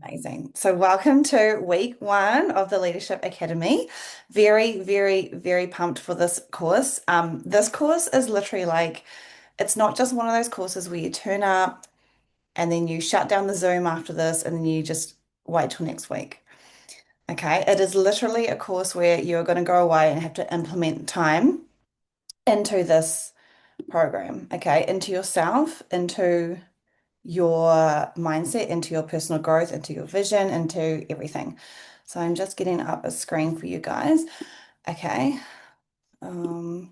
Amazing. So, welcome to week one of the Leadership Academy. Very, very, very pumped for this course. This course is literally like, it's not just one of those courses where you turn up and then you shut down the Zoom after this and then you just wait till next week. Okay. It is literally a course where you're going to go away and have to implement time into this program, okay, into yourself, into your mindset, into your personal growth, into your vision, into everything. So I'm just getting up a screen for you guys. Okay. Here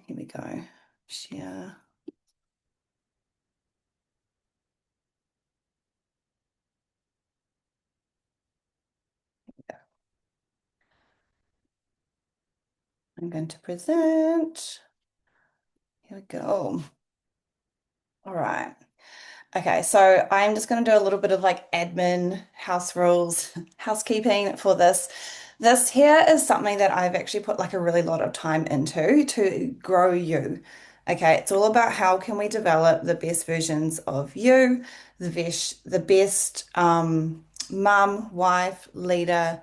we go. Share. I'm going to present. Here we go. All right. Okay, so I'm just going to do a little bit of like admin, house rules, housekeeping for this. This here is something that I've actually put like a really lot of time into to grow you. Okay, it's all about how can we develop the best versions of you, the best mum, wife, leader,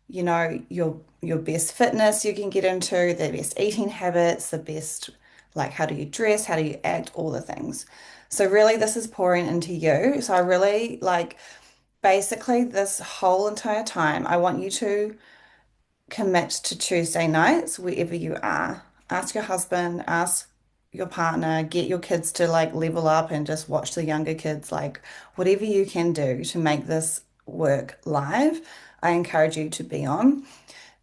your best fitness you can get into, the best eating habits, the best like how do you dress, how do you act, all the things. So really this is pouring into you. So I really like basically this whole entire time I want you to commit to Tuesday nights wherever you are. Ask your husband, ask your partner, get your kids to like level up and just watch the younger kids, like whatever you can do to make this work live. I encourage you to be on.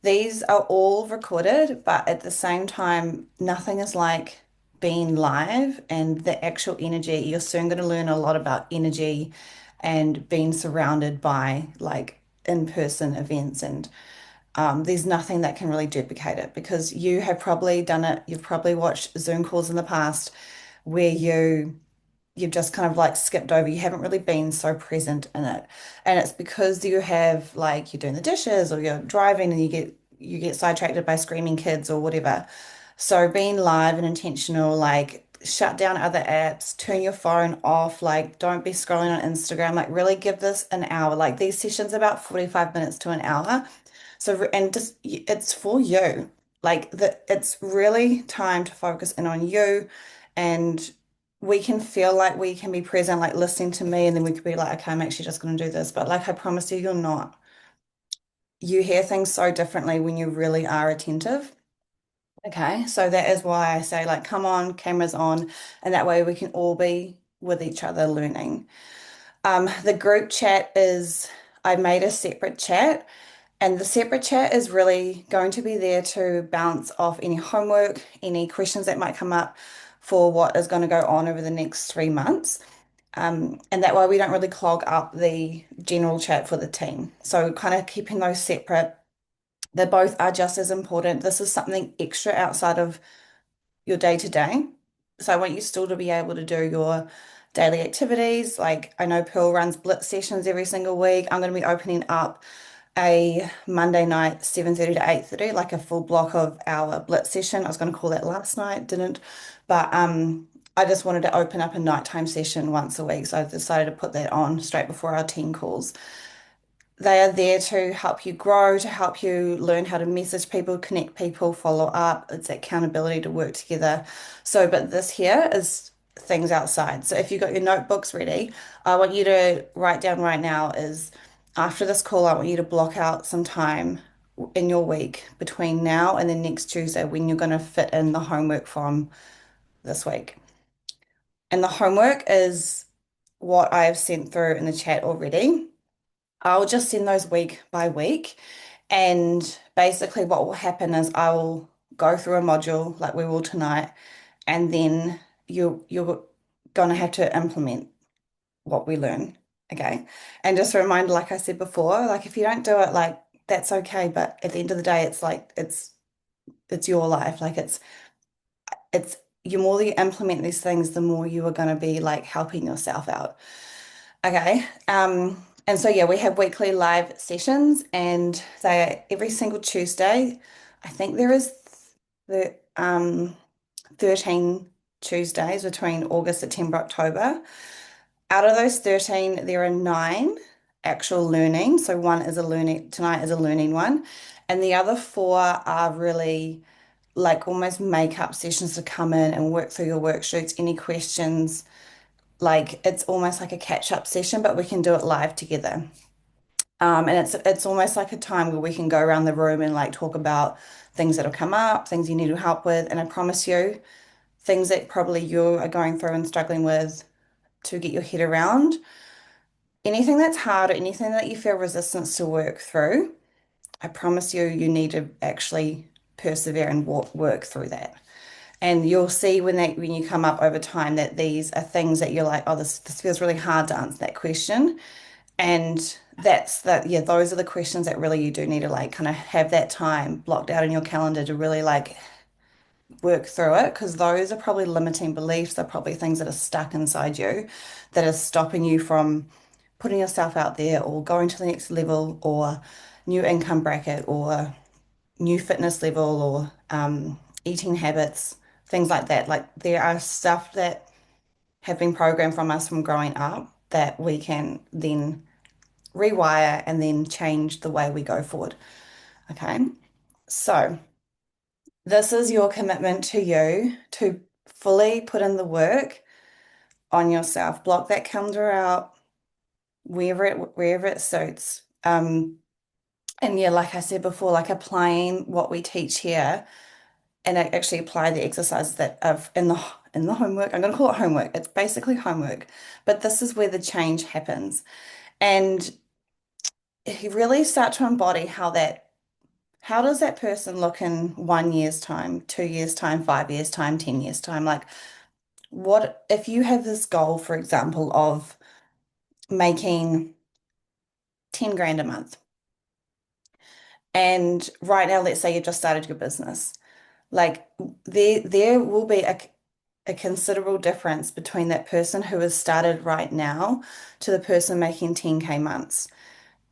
These are all recorded, but at the same time, nothing is like being live and the actual energy. You're soon going to learn a lot about energy and being surrounded by like in-person events. And there's nothing that can really duplicate it because you have probably done it. You've probably watched Zoom calls in the past where you've just kind of like skipped over. You haven't really been so present in it. And it's because you have like you're doing the dishes or you're driving and you get sidetracked by screaming kids or whatever. So being live and intentional, like shut down other apps, turn your phone off, like don't be scrolling on Instagram, like really give this an hour. Like these sessions are about 45 minutes to an hour. So and just it's for you. It's really time to focus in on you and we can feel like we can be present, like listening to me, and then we could be like, okay, I'm actually just going to do this. But like I promise you, you're not. You hear things so differently when you really are attentive. Okay, so that is why I say, like, come on, cameras on, and that way we can all be with each other learning. The group chat is, I made a separate chat, and the separate chat is really going to be there to bounce off any homework, any questions that might come up for what is going to go on over the next 3 months. And that way we don't really clog up the general chat for the team. So kind of keeping those separate. They both are just as important. This is something extra outside of your day to day. So I want you still to be able to do your daily activities. Like I know Pearl runs blitz sessions every single week. I'm going to be opening up a Monday night, 7:30 to 8:30, like a full block of our blitz session. I was going to call that last night, didn't. But I just wanted to open up a nighttime session once a week. So I decided to put that on straight before our team calls. They are there to help you grow, to help you learn how to message people, connect people, follow up. It's accountability to work together. So, but this here is things outside. So if you've got your notebooks ready, I want you to write down right now is after this call, I want you to block out some time in your week between now and the next Tuesday when you're going to fit in the homework from this week. And the homework is what I have sent through in the chat already. I'll just send those week by week. And basically, what will happen is I will go through a module like we will tonight, and then you're going to have to implement what we learn. Okay. And just a reminder, like I said before, like if you don't do it, like that's okay. But at the end of the day, it's like it's your life. Like it's the more you implement these things, the more you are going to be like helping yourself out. Okay. And so yeah, we have weekly live sessions and they are every single Tuesday. I think there is the 13 Tuesdays between August, September, October. Out of those 13, there are nine actual learning. So one is a learning, tonight is a learning one. And the other four are really like almost makeup sessions to come in and work through your worksheets, any questions. Like it's almost like a catch-up session, but we can do it live together. And it's almost like a time where we can go around the room and like talk about things that'll come up, things you need help with. And I promise you, things that probably you are going through and struggling with to get your head around. Anything that's hard or anything that you feel resistance to work through, I promise you, you need to actually persevere and work through that. And you'll see when you come up over time that these are things that you're like, oh, this feels really hard to answer that question. And yeah, those are the questions that really you do need to like kind of have that time blocked out in your calendar to really like work through it because those are probably limiting beliefs. They're probably things that are stuck inside you that are stopping you from putting yourself out there or going to the next level or new income bracket or new fitness level or eating habits, things like that. Like there are stuff that have been programmed from us from growing up that we can then rewire and then change the way we go forward. Okay. So this is your commitment to you to fully put in the work on yourself. Block that calendar out wherever it suits. And yeah, like I said before, like applying what we teach here and I actually apply the exercises that of in the homework. I'm going to call it homework. It's basically homework, but this is where the change happens. And you really start to embody how does that person look in 1 year's time, 2 years' time, 5 years' time, 10 years' time? Like, what if you have this goal, for example, of making 10 grand a month? And right now, let's say you just started your business. Like, there will be a considerable difference between that person who has started right now to the person making 10K months.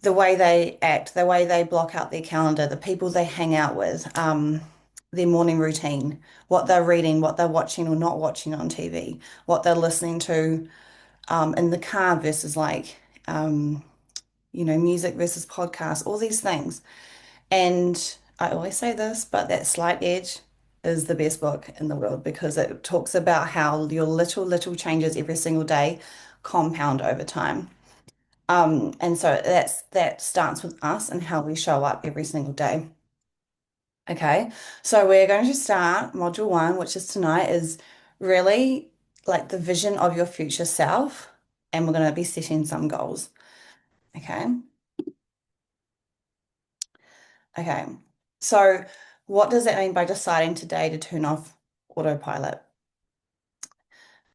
The way they act, the way they block out their calendar, the people they hang out with, their morning routine, what they're reading, what they're watching or not watching on TV, what they're listening to in the car versus like, um, music versus podcasts, all these things. And I always say this, but that Slight Edge is the best book in the world because it talks about how your little changes every single day compound over time. And so that starts with us and how we show up every single day. Okay, so we're going to start module one, which is tonight, is really like the vision of your future self, and we're going to be setting some goals. Okay, okay. So what does that mean by deciding today to turn off autopilot?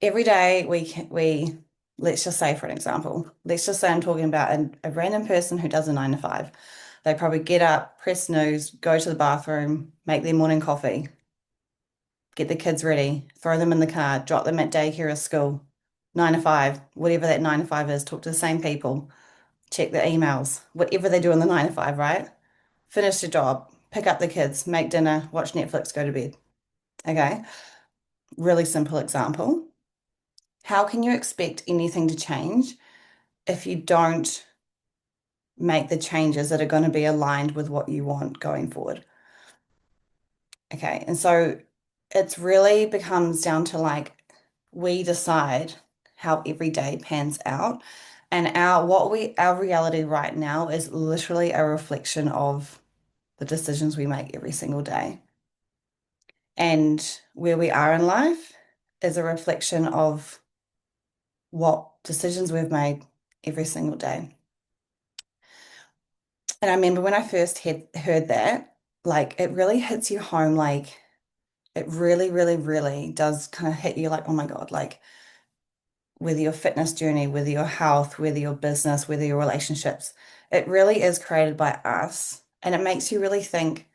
Every day we let's just say for an example, let's just say I'm talking about a random person who does a 9 to 5. They probably get up, press snooze, go to the bathroom, make their morning coffee, get the kids ready, throw them in the car, drop them at daycare or school, 9 to 5, whatever that 9 to 5 is, talk to the same people, check the emails, whatever they do in the 9 to 5, right? Finish the job, pick up the kids, make dinner, watch Netflix, go to bed. Okay, really simple example. How can you expect anything to change if you don't make the changes that are going to be aligned with what you want going forward? Okay, and so it's really becomes down to like we decide how every day pans out. And our reality right now is literally a reflection of the decisions we make every single day. And where we are in life is a reflection of what decisions we've made every single day. And I remember when I first heard that, like it really hits you home, like it really, really, really does kind of hit you like, oh my God, like whether your fitness journey, whether your health, whether your business, whether your relationships, it really is created by us. And it makes you really think,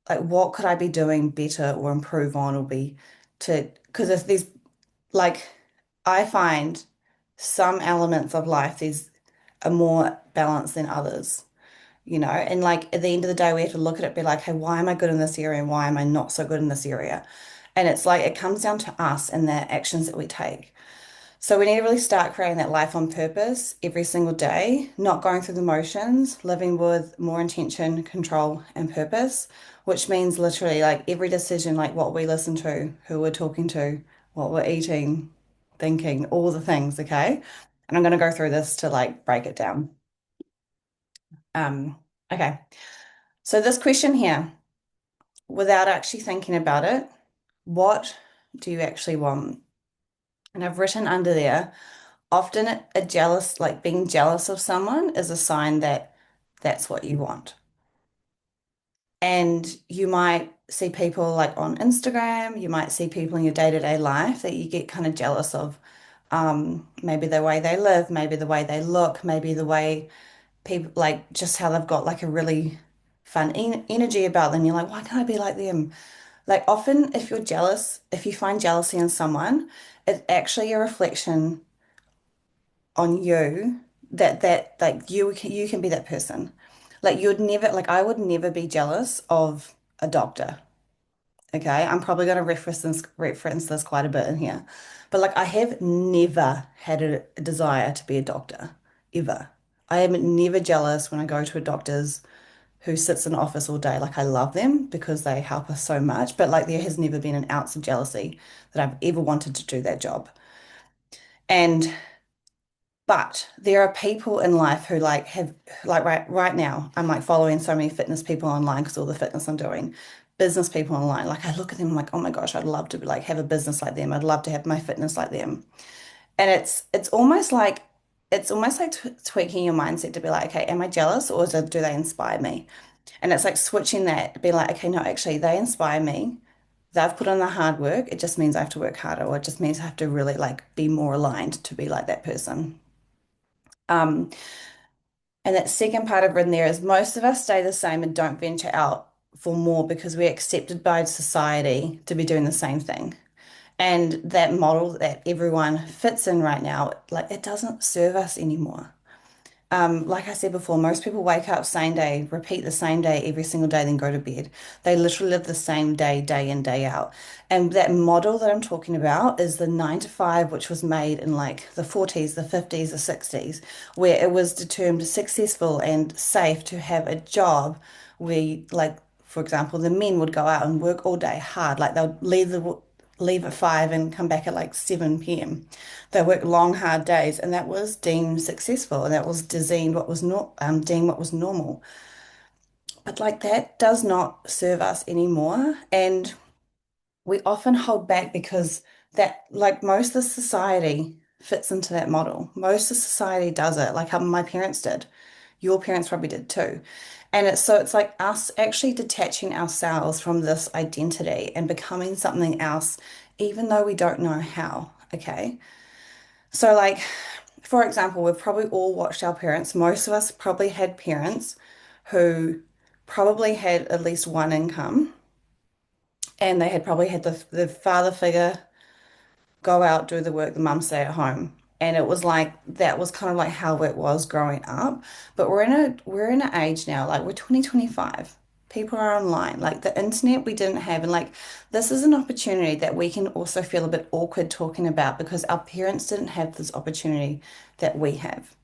like, what could I be doing better or improve on or be because if there's like, I find some elements of life, there's are more balanced than others. And like at the end of the day, we have to look at it, be like, hey, why am I good in this area and why am I not so good in this area? And it's like it comes down to us and the actions that we take. So we need to really start creating that life on purpose every single day, not going through the motions, living with more intention, control, and purpose, which means literally like every decision, like what we listen to, who we're talking to, what we're eating, thinking, all the things, okay? And I'm going to go through this to like break it down. Um, okay. So this question here, without actually thinking about it, what do you actually want? And I've written under there, often a jealous, like being jealous of someone is a sign that that's what you want. And you might see people like on Instagram, you might see people in your day-to-day life that you get kind of jealous of. Maybe the way they live, maybe the way they look, maybe the way people like just how they've got like a really fun energy about them. You're like, why can't I be like them? Like often if you're jealous, if you find jealousy in someone, it's actually a reflection on you that like you can be that person. Like you'd never like I would never be jealous of a doctor. Okay, I'm probably going to reference this quite a bit in here, but like I have never had a desire to be a doctor ever. I am never jealous when I go to a doctor's who sits in office all day. Like I love them because they help us so much, but like there has never been an ounce of jealousy that I've ever wanted to do that job. And but there are people in life who like have like right now, I'm like following so many fitness people online because all the fitness I'm doing, business people online. Like I look at them I'm like, oh my gosh, I'd love to like have a business like them. I'd love to have my fitness like them. And it's almost like t tweaking your mindset to be like, okay, am I jealous or do they inspire me? And it's like switching that to be like, okay, no, actually they inspire me. They've put on the hard work. It just means I have to work harder, or it just means I have to really like be more aligned to be like that person. Um, And that second part I've written there is most of us stay the same and don't venture out for more because we're accepted by society to be doing the same thing. And that model that everyone fits in right now, like it doesn't serve us anymore. Like I said before, most people wake up same day, repeat the same day every single day, then go to bed. They literally live the same day, day in, day out. And that model that I'm talking about is the 9 to 5, which was made in like the 40s, the 50s, the 60s, where it was determined successful and safe to have a job where, like, for example, the men would go out and work all day hard. Like they'll leave at 5 and come back at like 7 p.m. They work long, hard days, and that was deemed successful, and that was deemed what was not deemed what was normal. But like that does not serve us anymore, and we often hold back because that, like most of society, fits into that model. Most of society does it, like how my parents did. Your parents probably did too. And it's like us actually detaching ourselves from this identity and becoming something else, even though we don't know how. Okay. So, like, for example, we've probably all watched our parents. Most of us probably had parents who probably had at least one income, and they had probably had the father figure go out, do the work, the mum stay at home. And it was like that was kind of like how it was growing up. But we're in an age now, like we're 2025. People are online. Like the internet we didn't have. And like this is an opportunity that we can also feel a bit awkward talking about because our parents didn't have this opportunity that we have.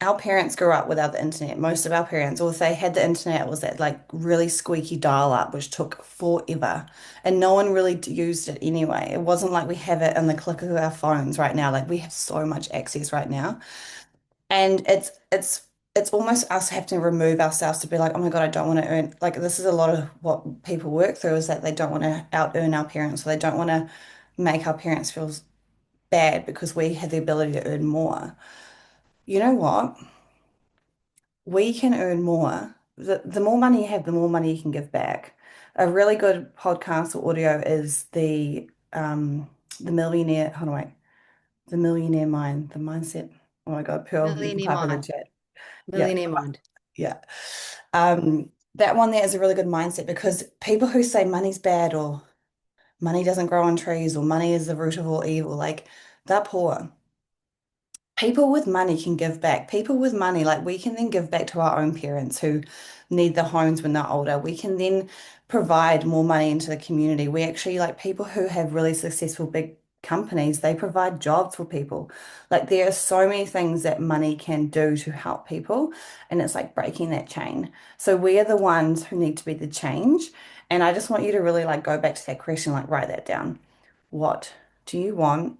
Our parents grew up without the internet. Most of our parents, or if they had the internet, it was that like really squeaky dial-up, which took forever. And no one really used it anyway. It wasn't like we have it in the click of our phones right now. Like we have so much access right now. And it's almost us having to remove ourselves to be like, oh my God, I don't want to earn like this is a lot of what people work through is that they don't want to out earn our parents, so they don't want to make our parents feel bad because we have the ability to earn more. You know what? We can earn more. The more money you have, the more money you can give back. A really good podcast or audio is the millionaire, hold on, wait, the millionaire mind, the mindset. Oh my God, Pearl, you can Millionaire type in the Mind. chat. Yeah, Millionaire Mind. yeah. That one there is a really good mindset because people who say money's bad or money doesn't grow on trees or money is the root of all evil, like they're poor. People with money can give back. People with money, like we can then give back to our own parents who need the homes when they're older. We can then provide more money into the community. We actually like people who have really successful big companies, they provide jobs for people. Like there are so many things that money can do to help people, and it's like breaking that chain. So we are the ones who need to be the change. And I just want you to really like go back to that question, like write that down. What do you want?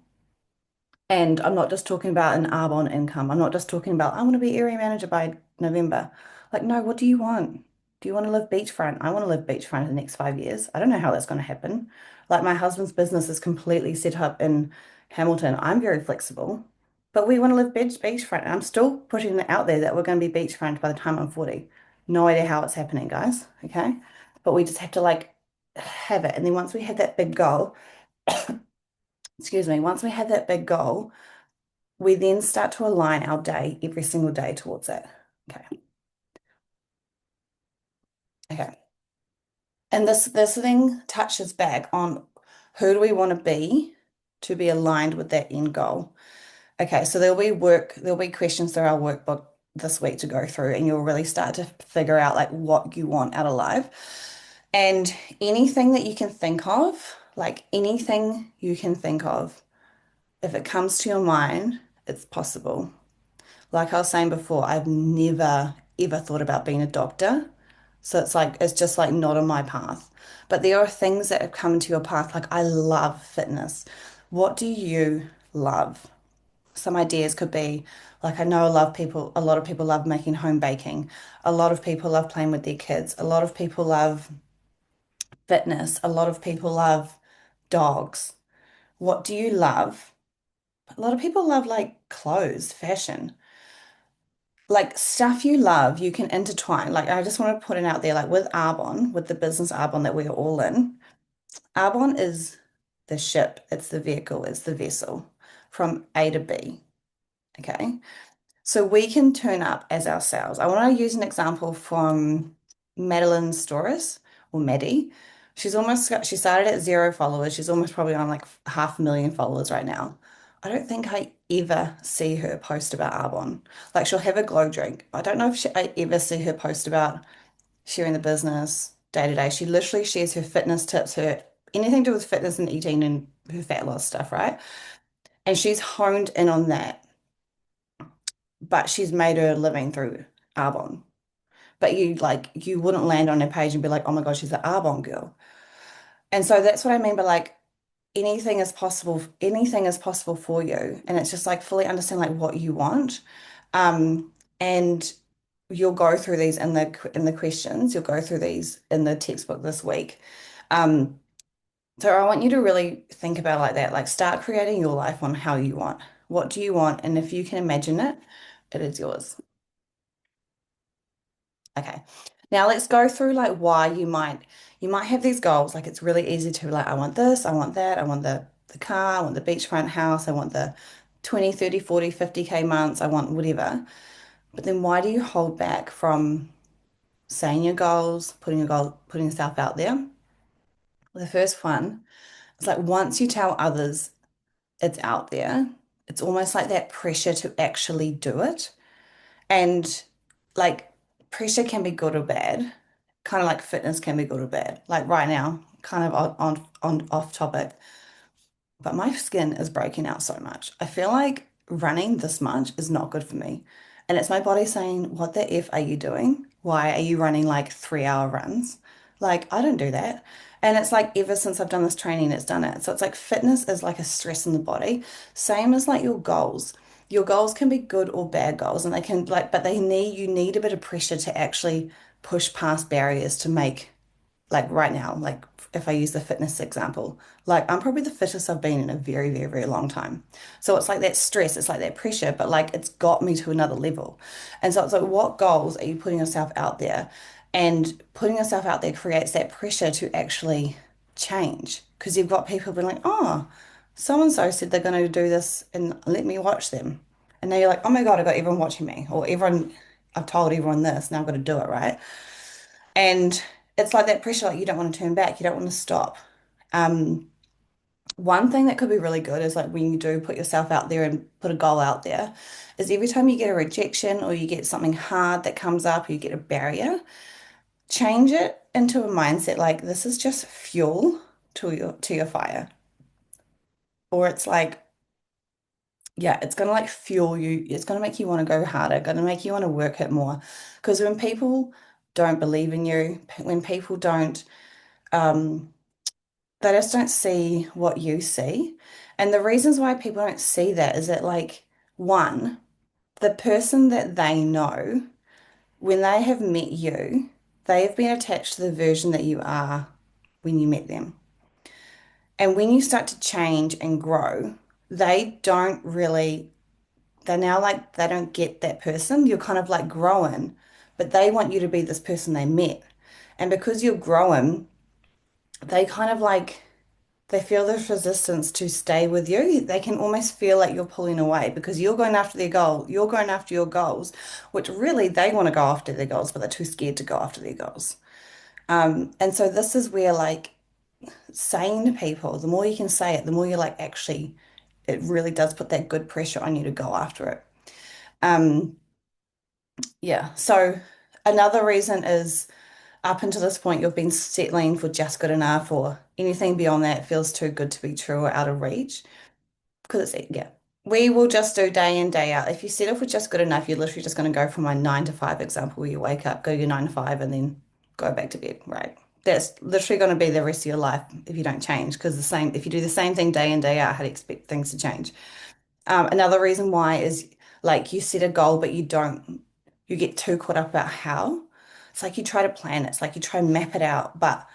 And I'm not just talking about an Arbonne income. I'm not just talking about, I want to be area manager by November. Like, no, what do you want? Do you want to live beachfront? I want to live beachfront in the next 5 years. I don't know how that's going to happen. Like, my husband's business is completely set up in Hamilton. I'm very flexible, but we want to live beachfront. And I'm still putting it out there that we're going to be beachfront by the time I'm 40. No idea how it's happening, guys. Okay. But we just have to like have it. And then once we have that big goal, excuse me, once we have that big goal, we then start to align our day every single day towards it. Okay. Okay. And this thing touches back on who do we want to be aligned with that end goal. Okay, so there'll be questions through our workbook this week to go through, and you'll really start to figure out like what you want out of life. And anything that you can think of, like anything you can think of, if it comes to your mind, it's possible. Like I was saying before, I've never ever thought about being a doctor. So it's like, it's just like not on my path. But there are things that have come into your path. Like I love fitness. What do you love? Some ideas could be like, I know a lot of people love making home baking. A lot of people love playing with their kids. A lot of people love fitness. A lot of people love dogs. What do you love? A lot of people love like clothes, fashion. Like stuff you love, you can intertwine. Like I just want to put it out there, like with Arbonne, with the business Arbonne that we're all in, Arbonne is the ship, it's the vehicle, it's the vessel from A to B. Okay. So we can turn up as ourselves. I want to use an example from Madeline Storis or Maddie. She started at 0 followers. She's almost probably on like 500,000 followers right now. I don't think I ever see her post about Arbonne. Like she'll have a glow drink. I don't know if I ever see her post about sharing the business day to day. She literally shares her fitness tips, her anything to do with fitness and eating and her fat loss stuff, right? And she's honed in on that, but she's made her living through Arbonne. But you wouldn't land on her page and be like, oh my God, she's an Arbonne girl. And so that's what I mean by like anything is possible for you. And it's just like fully understand like what you want. And you'll go through these in the questions, you'll go through these in the textbook this week. Um, so I want you to really think about it like that, like start creating your life on how you want. What do you want? And if you can imagine it, it is yours. Okay. Now let's go through like why you might have these goals. Like it's really easy to be like, I want this, I want that, I want the car, I want the beachfront house, I want the 20, 30, 40, 50K months, I want whatever. But then why do you hold back from saying your goals, putting yourself out there? Well, the first one is like once you tell others it's out there, it's almost like that pressure to actually do it. And like pressure can be good or bad, kind of like fitness can be good or bad. Like right now, kind of on off topic, but my skin is breaking out so much. I feel like running this much is not good for me. And it's my body saying, what the F are you doing? Why are you running like 3 hour runs? Like, I don't do that. And it's like ever since I've done this training, it's done it. So it's like fitness is like a stress in the body, same as like your goals. Your goals can be good or bad goals, and they can like, but you need a bit of pressure to actually push past barriers to make like right now, like if I use the fitness example, like I'm probably the fittest I've been in a very, very, very long time. So it's like that stress, it's like that pressure, but like it's got me to another level. And so it's like, what goals are you putting yourself out there? And putting yourself out there creates that pressure to actually change because you've got people being like, oh, so and so said they're going to do this and let me watch them. And now you're like, oh my God, I got everyone watching me, or everyone, I've told everyone this, now I've got to do it, right? And it's like that pressure, like you don't want to turn back, you don't want to stop. Um, One thing that could be really good is like when you do put yourself out there and put a goal out there, is every time you get a rejection or you get something hard that comes up, or you get a barrier, change it into a mindset like this is just fuel to your fire. or it's like, yeah, it's gonna like fuel you. It's gonna make you want to go harder, gonna make you want to work it more. Because when people don't believe in you, when people don't, um, they just don't see what you see. And the reasons why people don't see that is that, like, one, the person that they know, when they have met you, they have been attached to the version that you are when you met them. And when you start to change and grow, they don't really, they're now like, they don't get that person. You're kind of like growing, but they want you to be this person they met. And because you're growing, they kind of like, they feel this resistance to stay with you. They can almost feel like you're pulling away because you're going after their goal. You're going after your goals, which really they want to go after their goals, but they're too scared to go after their goals. And so this is where like saying to people, the more you can say it, the more you're like, actually, it really does put that good pressure on you to go after it. Um, yeah. So another reason is up until this point, you've been settling for just good enough, or anything beyond that feels too good to be true or out of reach. Because it's, yeah, we will just do day in, day out. If you settle for just good enough, you're literally just going to go from my 9 to 5 example where you wake up, go your 9 to 5, and then go back to bed, right? That's literally going to be the rest of your life if you don't change. Because the same, if you do the same thing day in, day out, how do you expect things to change? Another reason why is like you set a goal, but you don't, you get too caught up about how. It's like you try to plan it, it's like you try and map it out, but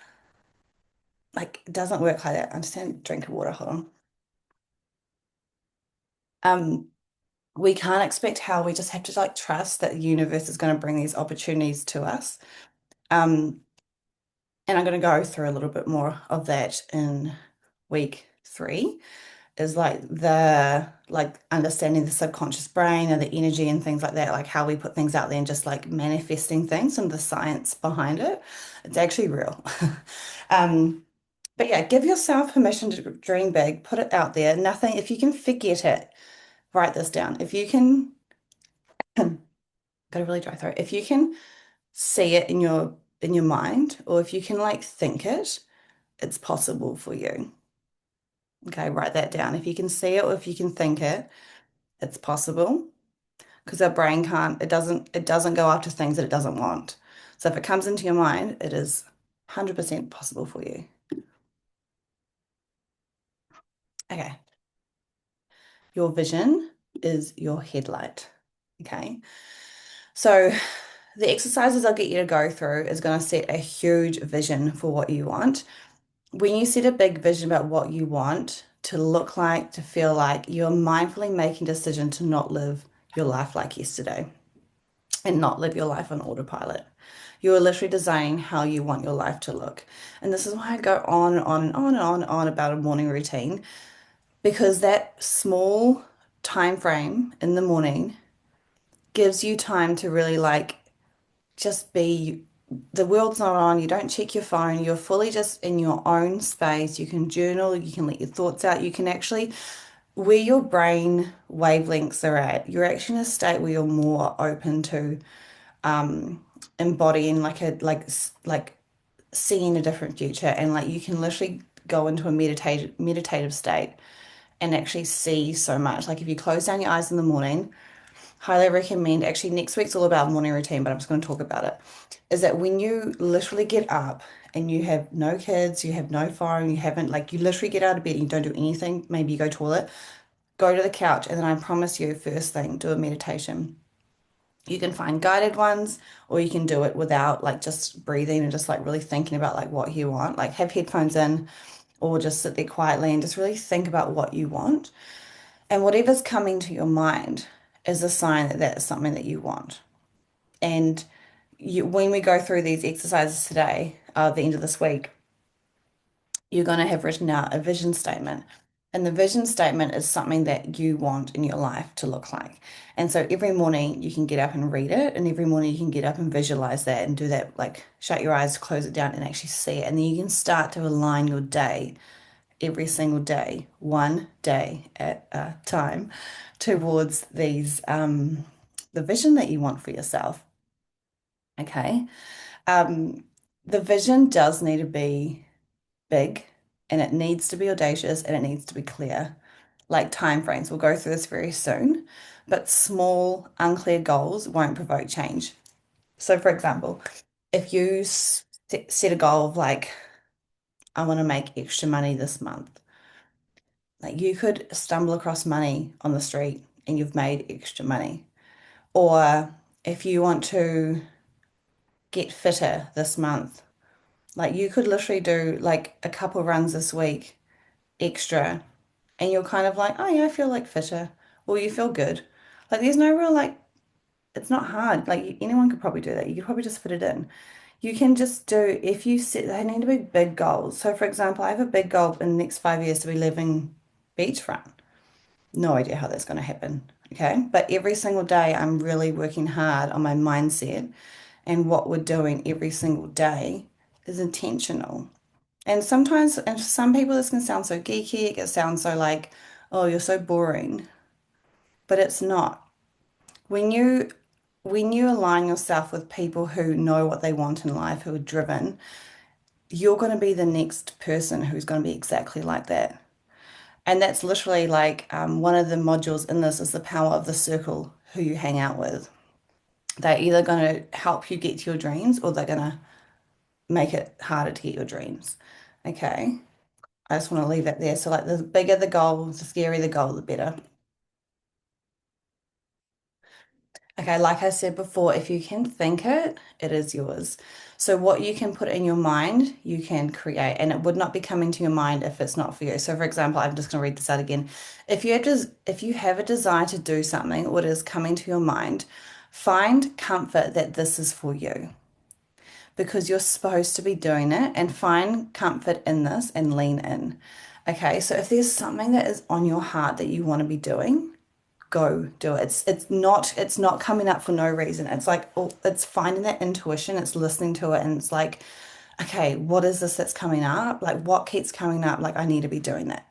like it doesn't work like that. I understand, drink of water, hold on. Um, we can't expect how, we just have to like trust that the universe is going to bring these opportunities to us. Um, and I'm going to go through a little bit more of that in week 3, is like the like understanding the subconscious brain and the energy and things like that, like how we put things out there and just like manifesting things and the science behind it. It's actually real. Um, but yeah, give yourself permission to dream big, put it out there. Nothing, if you can forget it, write this down. If you can, got a really dry throat. If you can see it in your mind, or if you can like think it, it's possible for you. Okay, write that down. If you can see it or if you can think it, it's possible. Because our brain can't, it doesn't go after things that it doesn't want. So if it comes into your mind, it is 100% possible for you. Okay. Your vision is your headlight. Okay. So the exercises I'll get you to go through is going to set a huge vision for what you want. When you set a big vision about what you want to look like, to feel like, you're mindfully making a decision to not live your life like yesterday and not live your life on autopilot. You're literally designing how you want your life to look. And this is why I go on and on and on and on and on about a morning routine, because that small time frame in the morning gives you time to really like just be, the world's not on, you don't check your phone, you're fully just in your own space. You can journal, you can let your thoughts out, you can actually, where your brain wavelengths are at, you're actually in a state where you're more open to embodying like a like seeing a different future, and like you can literally go into a meditative state and actually see so much. Like if you close down your eyes in the morning, highly recommend, actually next week's all about morning routine, but I'm just going to talk about it, is that when you literally get up and you have no kids, you have no phone, you haven't, like, you literally get out of bed and you don't do anything, maybe you go toilet, go to the couch, and then I promise you, first thing, do a meditation. You can find guided ones, or you can do it without, like, just breathing and just like really thinking about like what you want, like have headphones in, or just sit there quietly and just really think about what you want. And whatever's coming to your mind is a sign that that's something that you want. And when we go through these exercises today, at the end of this week, you're going to have written out a vision statement. And the vision statement is something that you want in your life to look like. And so every morning you can get up and read it, and every morning you can get up and visualize that and do that, like shut your eyes, close it down, and actually see it. And then you can start to align your day every single day, one day at a time, towards the vision that you want for yourself. Okay. Um, the vision does need to be big, and it needs to be audacious, and it needs to be clear. like time frames. We'll go through this very soon, but small, unclear goals won't provoke change. So, for example, if you set a goal of like, I want to make extra money this month, like you could stumble across money on the street and you've made extra money. Or if you want to get fitter this month, like you could literally do like a couple runs this week extra and you're kind of like, oh yeah, I feel like fitter, or you feel good. Like there's no real like, it's not hard. Like anyone could probably do that. You could probably just fit it in. You can just do, if you set, they need to be big goals. So for example, I have a big goal in the next 5 years to be living beachfront. No idea how that's going to happen. Okay. But every single day, I'm really working hard on my mindset, and what we're doing every single day is intentional. And sometimes, and for some people, this can sound so geeky. It can sound so like, oh, you're so boring, but it's not. When you align yourself with people who know what they want in life, who are driven, you're going to be the next person who's going to be exactly like that. And that's literally like one of the modules in this is the power of the circle who you hang out with. They're either going to help you get to your dreams or they're going to make it harder to get your dreams. Okay. I just want to leave it there. So, like, the bigger the goal, the scarier the goal, the better. Okay, like I said before, if you can think it, it is yours. So what you can put in your mind, you can create, and it would not be coming to your mind if it's not for you. So for example, I'm just going to read this out again. If you have a desire to do something, what is coming to your mind, find comfort that this is for you because you're supposed to be doing it, and find comfort in this and lean in. Okay, so if there's something that is on your heart that you want to be doing, go do it. It's not coming up for no reason. It's like, oh, it's finding that intuition, it's listening to it, and it's like, okay, what is this that's coming up? Like what keeps coming up? Like I need to be doing that.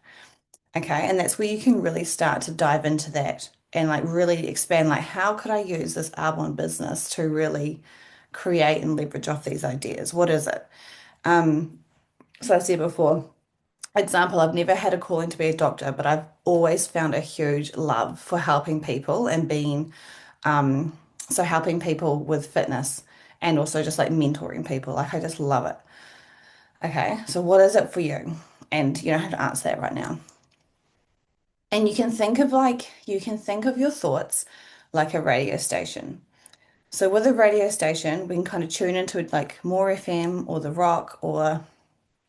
Okay. And that's where you can really start to dive into that and like really expand, like how could I use this Arbonne business to really create and leverage off these ideas? What is it? So I said before, example, I've never had a calling to be a doctor, but I've always found a huge love for helping people and being so helping people with fitness and also just like mentoring people. Like I just love it. Okay, so what is it for you? And you don't have to answer that right now. And you can think of your thoughts like a radio station. So with a radio station, we can kind of tune into like More FM or The Rock or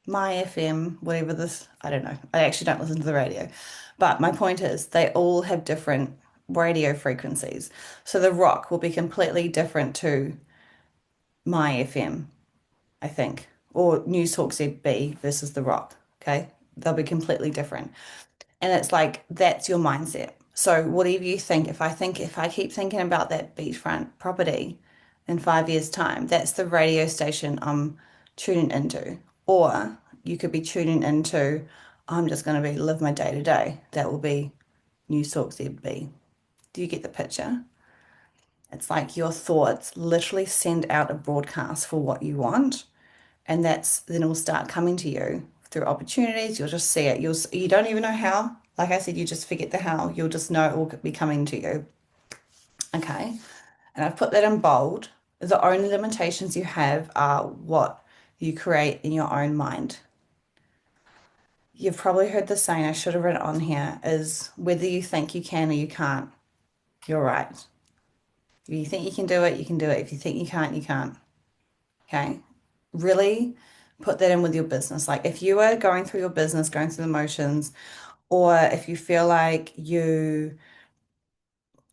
My FM, whatever this, I don't know. I actually don't listen to the radio. But my point is, they all have different radio frequencies. So the rock will be completely different to my FM, I think, or News Talk ZB versus the rock. Okay. They'll be completely different. And it's like, that's your mindset. So whatever you think, if I keep thinking about that beachfront property in 5 years' time, that's the radio station I'm tuning into. Or you could be tuning into, I'm just going to be live my day to day. That will be News Talk ZB. Do you get the picture? It's like your thoughts literally send out a broadcast for what you want, and that's then it will start coming to you through opportunities. You'll just see it. You don't even know how. Like I said, you just forget the how. You'll just know it will be coming to you. Okay. And I've put that in bold. The only limitations you have are what you create in your own mind. You've probably heard the saying, I should have written it on here, is whether you think you can or you can't, you're right. If you think you can do it, you can do it. If you think you can't, you can't. Okay. Really put that in with your business. Like if you are going through your business, going through the motions, or if you feel like you're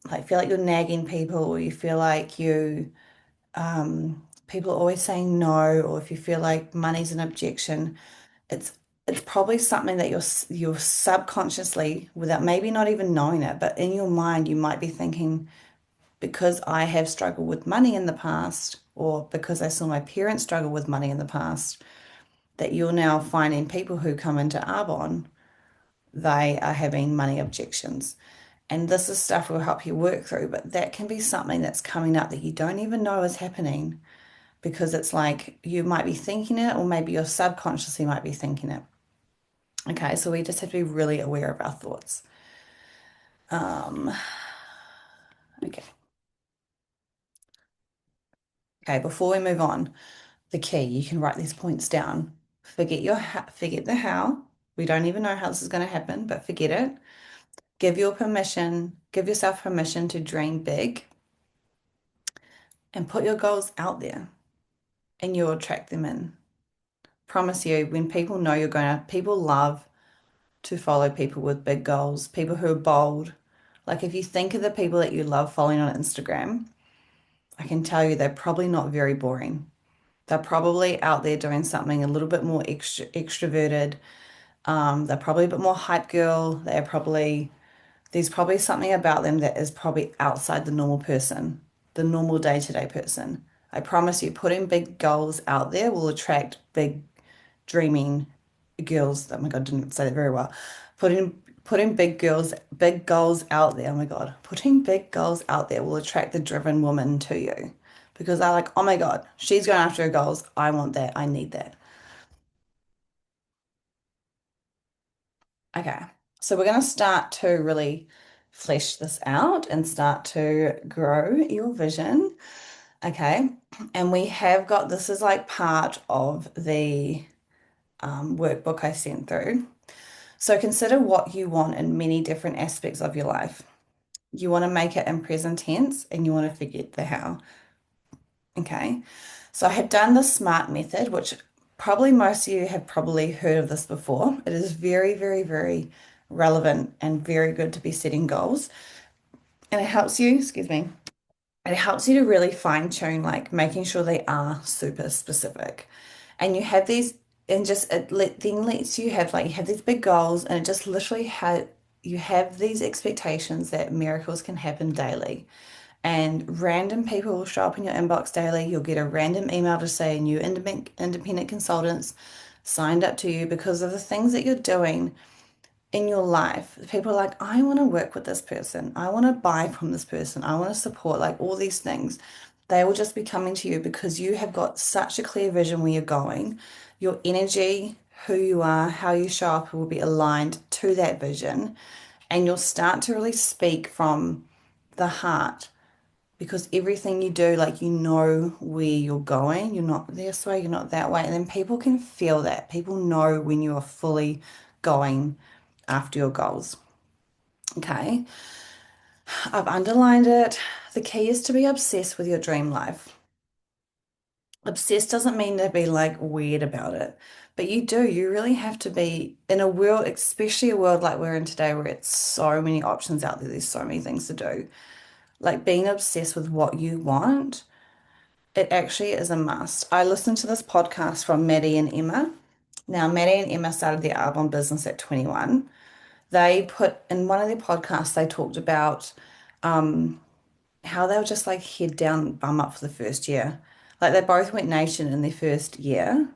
nagging people, or you feel like people are always saying no, or if you feel like money's an objection, it's it's probably something that you're subconsciously, without maybe not even knowing it, but in your mind you might be thinking, because I have struggled with money in the past, or because I saw my parents struggle with money in the past, that you're now finding people who come into Arbonne, they are having money objections. And this is stuff we'll help you work through, but that can be something that's coming up that you don't even know is happening because it's like you might be thinking it, or maybe your subconsciously might be thinking it. Okay, so we just have to be really aware of our thoughts. Um, okay. Okay, before we move on, the key, you can write these points down. Forget the how. We don't even know how this is going to happen, but forget it. Give yourself permission to dream big and put your goals out there and you'll attract them in. Promise you, when people know people love to follow people with big goals, people who are bold. Like if you think of the people that you love following on Instagram, I can tell you they're probably not very boring. They're probably out there doing something a little bit more extroverted. They're probably a bit more hype girl. There's probably something about them that is probably outside the normal person, the normal day-to-day person. I promise you, putting big goals out there will attract big dreaming girls. Oh my God, didn't say that very well. Putting big goals out there. Oh my God, putting big goals out there will attract the driven woman to you because they're like, oh my God, she's going after her goals. I want that. I need that. Okay, so we're going to start to really flesh this out and start to grow your vision. Okay, and we have got this is like part of the workbook I sent through. So consider what you want in many different aspects of your life. You want to make it in present tense and you want to forget the how. Okay. So I have done the SMART method, which probably most of you have probably heard of this before. It is very, very, very relevant and very good to be setting goals. And it helps you, excuse me, it helps you to really fine tune, like making sure they are super specific. And you have these, and just then lets you have like you have these big goals, and it just literally you have these expectations that miracles can happen daily. And random people will show up in your inbox daily. You'll get a random email to say new independent consultants signed up to you because of the things that you're doing in your life. People are like, I want to work with this person. I want to buy from this person. I want to support, like all these things. They will just be coming to you because you have got such a clear vision where you're going. Your energy, who you are, how you show up will be aligned to that vision. And you'll start to really speak from the heart because everything you do, like you know where you're going. You're not this way, you're not that way. And then people can feel that. People know when you are fully going after your goals. Okay, I've underlined it. The key is to be obsessed with your dream life. Obsessed doesn't mean to be like weird about it, but you really have to be in a world, especially a world like we're in today, where it's so many options out there, there's so many things to do. Like being obsessed with what you want, it actually is a must. I listened to this podcast from Maddie and Emma. Now, Maddie and Emma started their album business at 21. They put in one of their podcasts, they talked about how they were just like head down, bum up for the first year. Like they both went nation in their first year,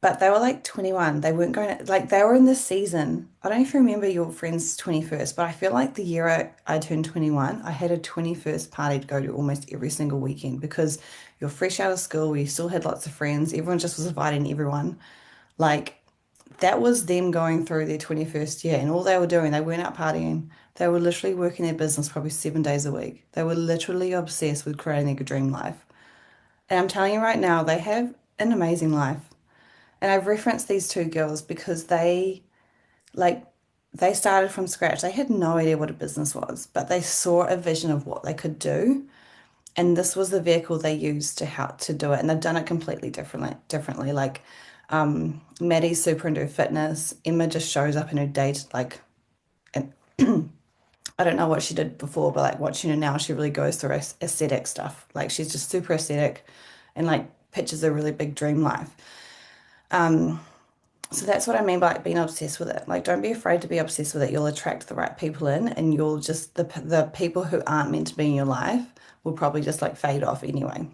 but they were like 21. They weren't going to, like, they were in this season. I don't know if you remember your friend's 21st, but I feel like the year I turned 21, I had a 21st party to go to almost every single weekend because you're fresh out of school, we still had lots of friends, everyone just was inviting everyone. Like, that was them going through their 21st year, and all they were doing, they weren't out partying. They were literally working their business probably 7 days a week. They were literally obsessed with creating their dream life. And I'm telling you right now, they have an amazing life. And I've referenced these two girls because like they started from scratch. They had no idea what a business was, but they saw a vision of what they could do. And this was the vehicle they used to help to do it. And they've done it completely differently. Like Maddie's super into fitness. Emma just shows up in her date, like and I don't know what she did before, but like watching her now, she really goes through aesthetic stuff. Like she's just super aesthetic and like pictures a really big dream life. So that's what I mean by like, being obsessed with it. Like, don't be afraid to be obsessed with it. You'll attract the right people in, and you'll just the people who aren't meant to be in your life will probably just like fade off anyway.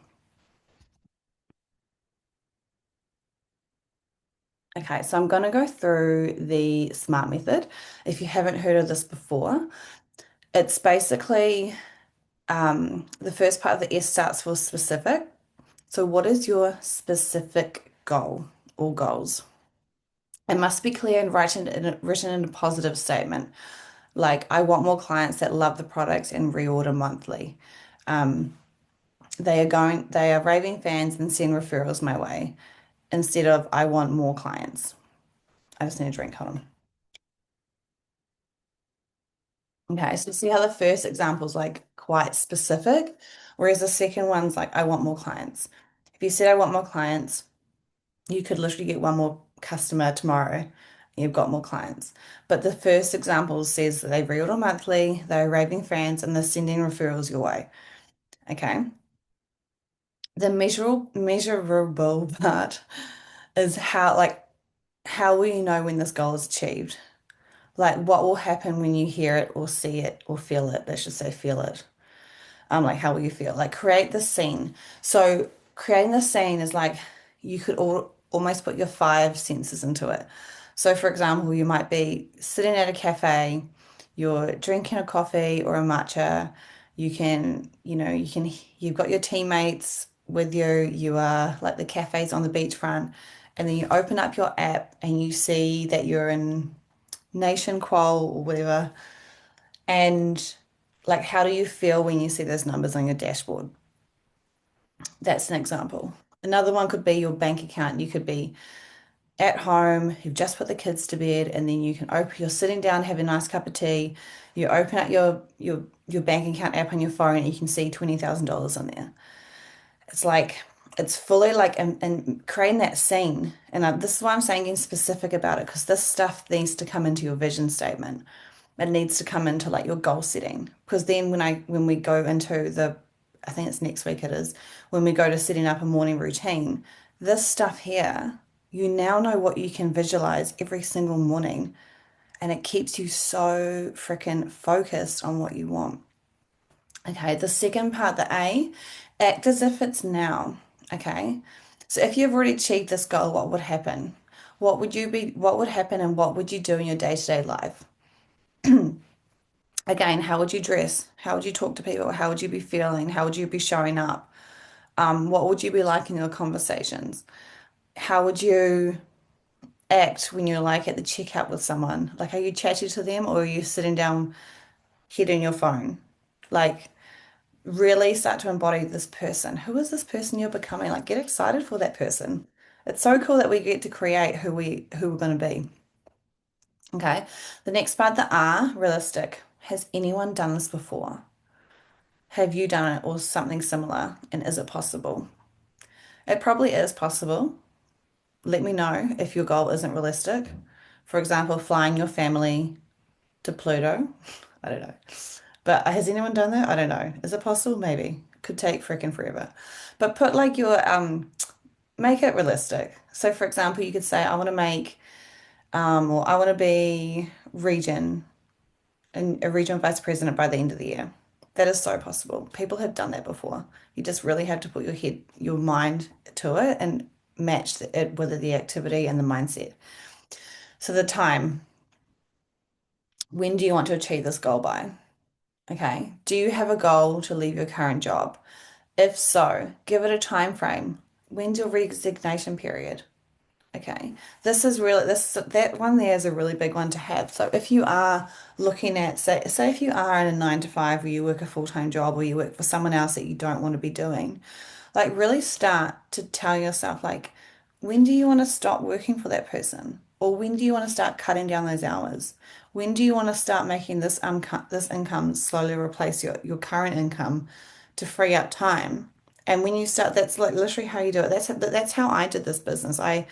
Okay, so I'm going to go through the SMART method. If you haven't heard of this before, it's basically the first part of the S starts for specific. So, what is your specific goal or goals? It must be clear and written in a positive statement. Like, I want more clients that love the products and reorder monthly. Um, they are raving fans and send referrals my way instead of I want more clients. I just need a drink, hold on. Okay, so see how the first example is like quite specific, whereas the second one's like I want more clients. If you said I want more clients, you could literally get one more customer tomorrow. You've got more clients. But the first example says that they reorder monthly, they're raving fans, and they're sending referrals your way. Okay. The measurable part is how will you know when this goal is achieved? Like what will happen when you hear it or see it or feel it? Let's just say feel it. Like how will you feel? Like create the scene. So creating the scene is like you could almost put your five senses into it. So for example, you might be sitting at a cafe, you're drinking a coffee or a matcha. You've got your teammates with you. You are like the cafe's on the beachfront, and then you open up your app and you see that you're in Nation Qual or whatever. And like, how do you feel when you see those numbers on your dashboard? That's an example. Another one could be your bank account. You could be at home, you've just put the kids to bed, and then you can open, you're sitting down, have a nice cup of tea, you open up your bank account app on your phone, and you can see $20,000 on there. It's like it's fully like and creating that scene. And this is why I'm saying getting specific about it because this stuff needs to come into your vision statement. It needs to come into like your goal setting. Because then when we go into I think it's next week it is, when we go to setting up a morning routine, this stuff here, you now know what you can visualize every single morning. And it keeps you so freaking focused on what you want. Okay, the second part, the A, act as if it's now. Okay. So if you've already achieved this goal, what would happen? What would happen and what would you do in your day-to-day life? Again, how would you dress? How would you talk to people? How would you be feeling? How would you be showing up? What would you be like in your conversations? How would you act when you're like at the checkout with someone? Like, are you chatty to them or are you sitting down, head in your phone? Like, really start to embody this person. Who is this person you're becoming? Like, get excited for that person. It's so cool that we get to create who we're going to be. Okay. The next part, the R, realistic. Has anyone done this before? Have you done it or something similar? And is it possible? It probably is possible. Let me know if your goal isn't realistic. For example, flying your family to Pluto. I don't know. But has anyone done that? I don't know. Is it possible? Maybe. Could take freaking forever. But put like make it realistic. So for example, you could say, I want to make, or I want to be a region vice president by the end of the year. That is so possible. People have done that before. You just really have to put your mind to it and match it with the activity and the mindset. So the time, when do you want to achieve this goal by? Okay. Do you have a goal to leave your current job? If so, give it a time frame. When's your resignation period? Okay. This that one there is a really big one to have. So if you are looking at say if you are in a 9 to 5 where you work a full-time job or you work for someone else that you don't want to be doing, like really start to tell yourself like when do you want to stop working for that person? Or when do you want to start cutting down those hours? When do you want to start making this income slowly replace your current income to free up time? And when you start, that's like literally how you do it. That's how I did this business. I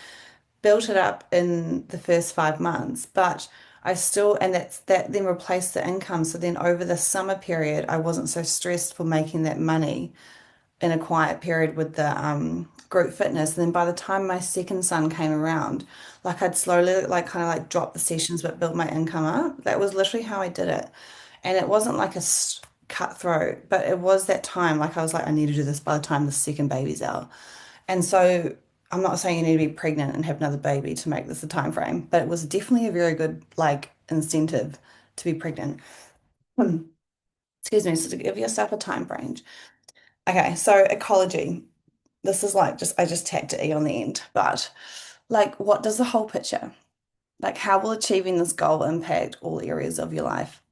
built it up in the first 5 months, but that then replaced the income. So then over the summer period, I wasn't so stressed for making that money in a quiet period with the group fitness. And then by the time my second son came around, like I'd slowly like kind of like drop the sessions but build my income up. That was literally how I did it. And it wasn't like cutthroat, but it was that time. Like I was like, I need to do this by the time the second baby's out. And so I'm not saying you need to be pregnant and have another baby to make this a time frame, but it was definitely a very good like incentive to be pregnant. Hmm. Excuse me, so to give yourself a time range. Okay, so ecology. This is like I just tacked an E on the end, but like what does the whole picture? Like how will achieving this goal impact all areas of your life?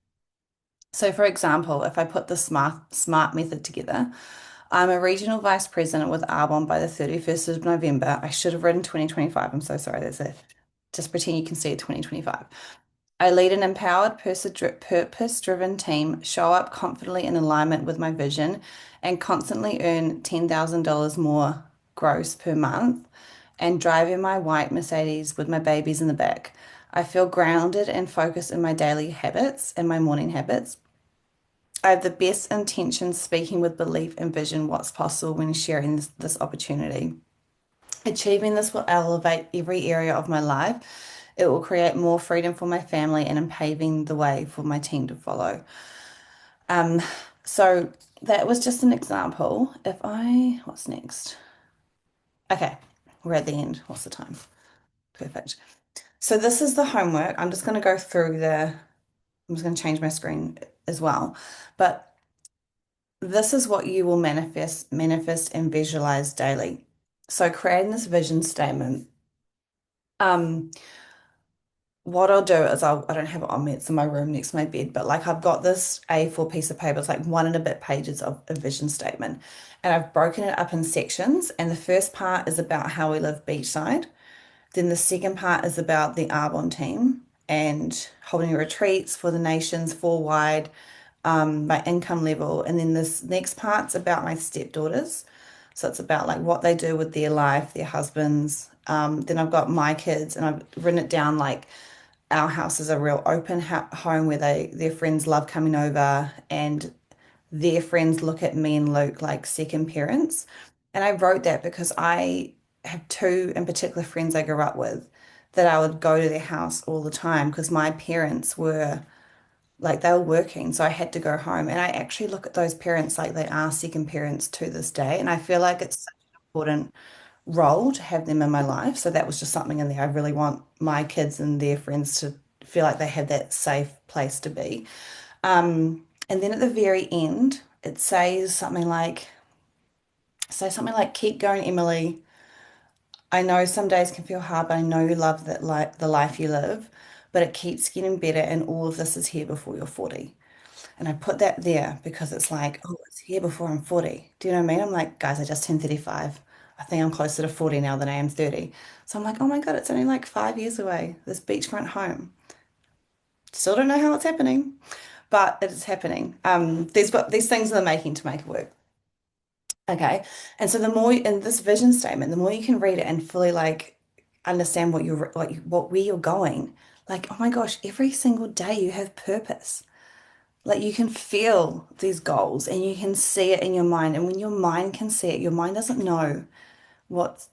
So, for example, if I put the SMART method together, I'm a regional vice president with Arbonne by the 31st of November. I should have written 2025. I'm so sorry. That's it. Just pretend you can see it 2025. I lead an empowered, purpose-driven team, show up confidently in alignment with my vision, and constantly earn $10,000 more gross per month, and drive in my white Mercedes with my babies in the back. I feel grounded and focused in my daily habits and my morning habits. I have the best intentions, speaking with belief and vision what's possible when sharing this opportunity. Achieving this will elevate every area of my life. It will create more freedom for my family and I'm paving the way for my team to follow. Um, so that was just an example. What's next? Okay, we're at the end. What's the time? Perfect. So this is the homework. I'm just going to go through I'm just going to change my screen as well. But this is what you will manifest and visualize daily. So creating this vision statement. Um, what I'll do is I don't have it on me, it's in my room next to my bed, but like I've got this A4 piece of paper, it's like one and a bit pages of a vision statement. And I've broken it up in sections. And the first part is about how we live beachside. Then the second part is about the Arbonne team and holding retreats for the nations, four wide, my income level. And then this next part's about my stepdaughters. So it's about like what they do with their life, their husbands. Then I've got my kids and I've written it down like our house is a real open home where their friends love coming over and their friends look at me and Luke like second parents. And I wrote that because I have two in particular friends I grew up with that I would go to their house all the time because my parents were like they were working, so I had to go home. And I actually look at those parents like they are second parents to this day. And I feel like it's such an important role to have them in my life. So that was just something in there. I really want my kids and their friends to feel like they have that safe place to be. And then at the very end, it say something like, keep going, Emily. I know some days can feel hard, but I know you love the life you live, but it keeps getting better and all of this is here before you're 40. And I put that there because it's like, oh, it's here before I'm 40. Do you know what I mean? I'm like, guys, I just turned 35. I think I'm closer to 40 now than I am 30. So I'm like, oh my God, it's only like 5 years away, this beachfront home. Still don't know how it's happening, but it's happening. These things in the making to make it work. Okay. And so the more in this vision statement, the more you can read it and fully like understand where you're going. Like, oh my gosh, every single day you have purpose. Like you can feel these goals and you can see it in your mind. And when your mind can see it, your mind doesn't know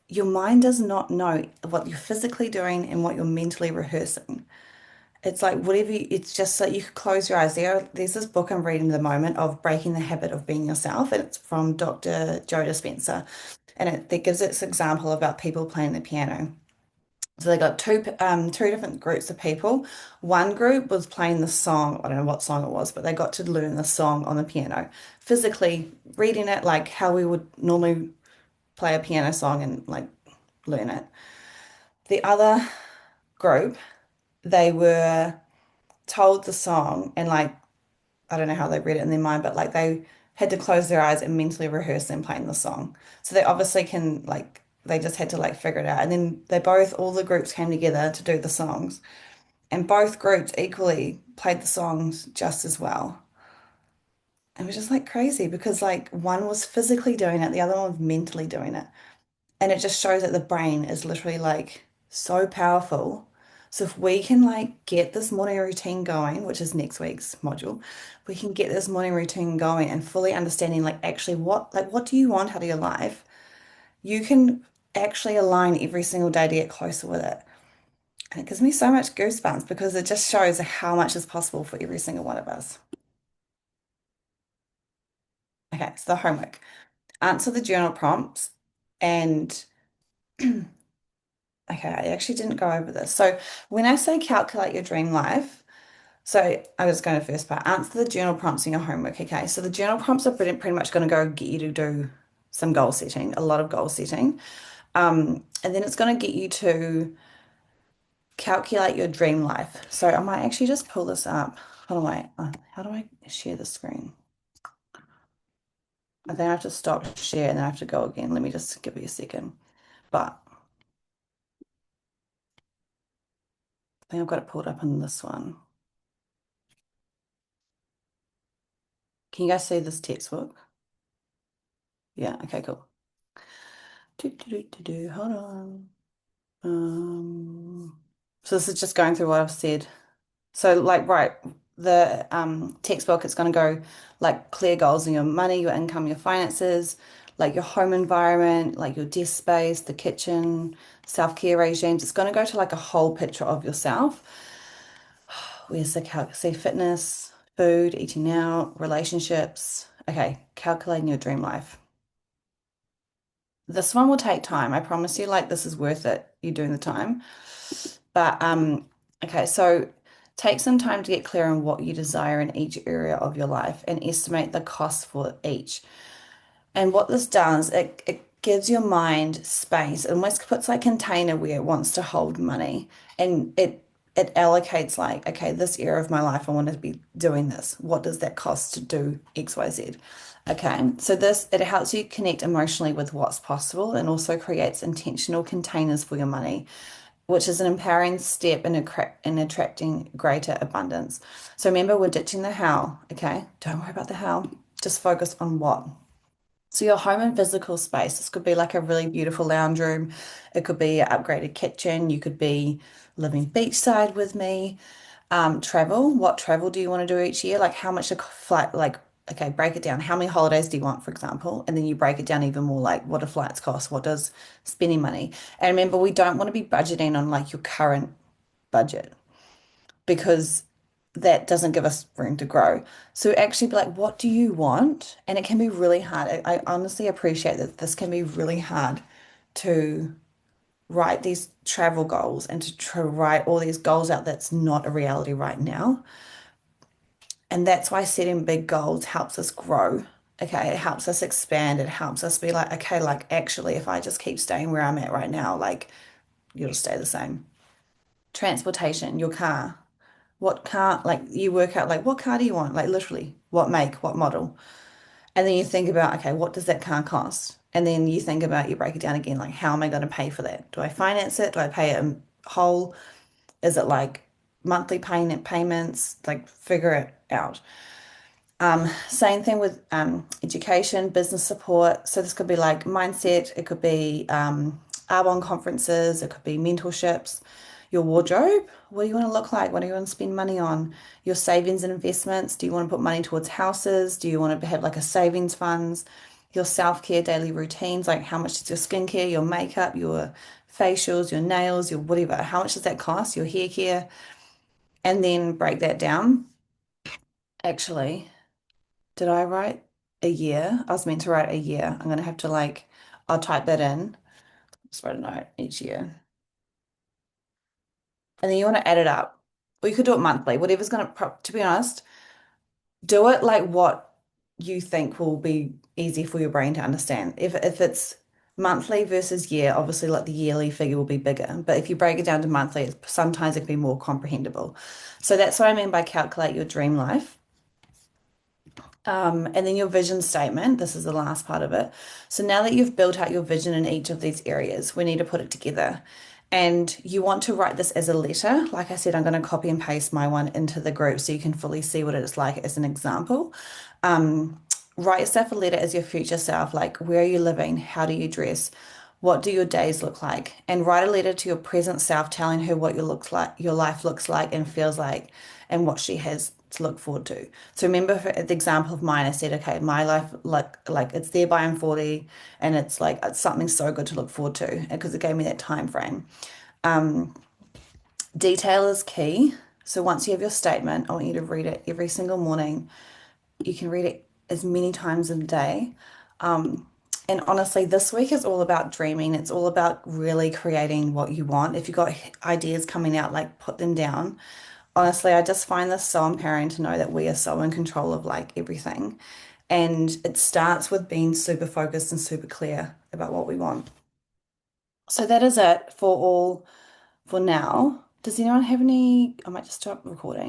your mind does not know what you're physically doing and what you're mentally rehearsing. It's like it's just like you could close your eyes. There's this book I'm reading at the moment of Breaking the Habit of Being Yourself, and it's from Dr. Joe Dispenza. And it gives its example about people playing the piano. So they got two different groups of people. One group was playing the song, I don't know what song it was, but they got to learn the song on the piano, physically reading it like how we would normally play a piano song and like learn it. The other group, they were told the song and like I don't know how they read it in their mind, but like they had to close their eyes and mentally rehearse them playing the song. So they obviously can like they just had to like figure it out. And then all the groups came together to do the songs. And both groups equally played the songs just as well. It was just like crazy because like one was physically doing it, the other one was mentally doing it. And it just shows that the brain is literally like so powerful. So if we can like get this morning routine going, which is next week's module, we can get this morning routine going and fully understanding like actually what do you want out of your life? You can actually align every single day to get closer with it. And it gives me so much goosebumps because it just shows how much is possible for every single one of us. Okay, so the homework. Answer the journal prompts and okay, I actually didn't go over this. So when I say calculate your dream life, so I was going to first part, answer the journal prompts in your homework. Okay, so the journal prompts are pretty much going to go get you to do some goal setting, a lot of goal setting. And then it's going to get you to calculate your dream life. So I might actually just pull this up. Hold on, wait. How do I share the screen? I think I have to stop share and then I have to go again. Let me just give you a second. But I think I've got it pulled up in this one. Can you guys see this textbook? Yeah, okay, cool. Hold on. So this is just going through what I've said. So like right, the textbook it's going to go like clear goals in your money, your income, your finances, like your home environment, like your desk space, the kitchen, self-care regimes. It's going to go to like a whole picture of yourself. Where's the say fitness, food, eating out, relationships. Okay, calculating your dream life. This one will take time. I promise you, like this is worth it. You doing the time. But okay, so take some time to get clear on what you desire in each area of your life and estimate the cost for each. And what this does, it gives your mind space and almost puts like container where it wants to hold money. And it allocates like, okay, this area of my life, I want to be doing this. What does that cost to do X, Y, Z? Okay, so this it helps you connect emotionally with what's possible and also creates intentional containers for your money, which is an empowering step in attracting greater abundance. So remember, we're ditching the how, okay? Don't worry about the how. Just focus on what. So your home and physical space, this could be like a really beautiful lounge room. It could be an upgraded kitchen. You could be living beachside with me. Travel, what travel do you want to do each year? Like how much a flight, like, okay, break it down. How many holidays do you want, for example? And then you break it down even more, like what do flights cost? What does spending money? And remember, we don't want to be budgeting on like your current budget because that doesn't give us room to grow. So actually be like, what do you want? And it can be really hard. I honestly appreciate that this can be really hard to write these travel goals and to try write all these goals out that's not a reality right now. And that's why setting big goals helps us grow. Okay, it helps us expand. It helps us be like, okay, like actually, if I just keep staying where I'm at right now, like you'll stay the same. Transportation, your car. What car, like you work out, like what car do you want? Like literally, what make, what model? And then you think about, okay, what does that car cost? And then you think about, you break it down again, like how am I going to pay for that? Do I finance it? Do I pay it in whole? Is it like monthly payment payments? Like figure it out. Same thing with education, business support. So this could be like mindset, it could be Arbonne conferences, it could be mentorships, your wardrobe. What do you want to look like? What do you want to spend money on? Your savings and investments. Do you want to put money towards houses? Do you want to have like a savings funds? Your self-care daily routines, like how much is your skincare, your makeup, your facials, your nails, your whatever. How much does that cost? Your hair care, and then break that down. Actually. Did I write a year? I was meant to write a year. I'm gonna have to like, I'll type that in. Just write a note each year. And then you want to add it up. Or you could do it monthly, whatever's gonna, to be honest, do it like what you think will be easy for your brain to understand. If it's monthly versus year, obviously like the yearly figure will be bigger. But if you break it down to monthly, sometimes it can be more comprehensible. So that's what I mean by calculate your dream life. And then your vision statement, this is the last part of it. So now that you've built out your vision in each of these areas, we need to put it together. And you want to write this as a letter. Like I said, I'm going to copy and paste my one into the group so you can fully see what it's like as an example. Write yourself a letter as your future self, like where are you living? How do you dress? What do your days look like? And write a letter to your present self telling her what your life looks like and feels like and what she has to look forward to. So remember for the example of mine, I said, okay, my life like it's there by I'm 40 and it's like it's something so good to look forward to because it gave me that time frame. Detail is key. So once you have your statement, I want you to read it every single morning. You can read it as many times in a day. And honestly, this week is all about dreaming. It's all about really creating what you want. If you've got ideas coming out, like put them down. Honestly, I just find this so empowering to know that we are so in control of like everything. And it starts with being super focused and super clear about what we want. So that is it for all for now. Does anyone have any? I might just stop recording.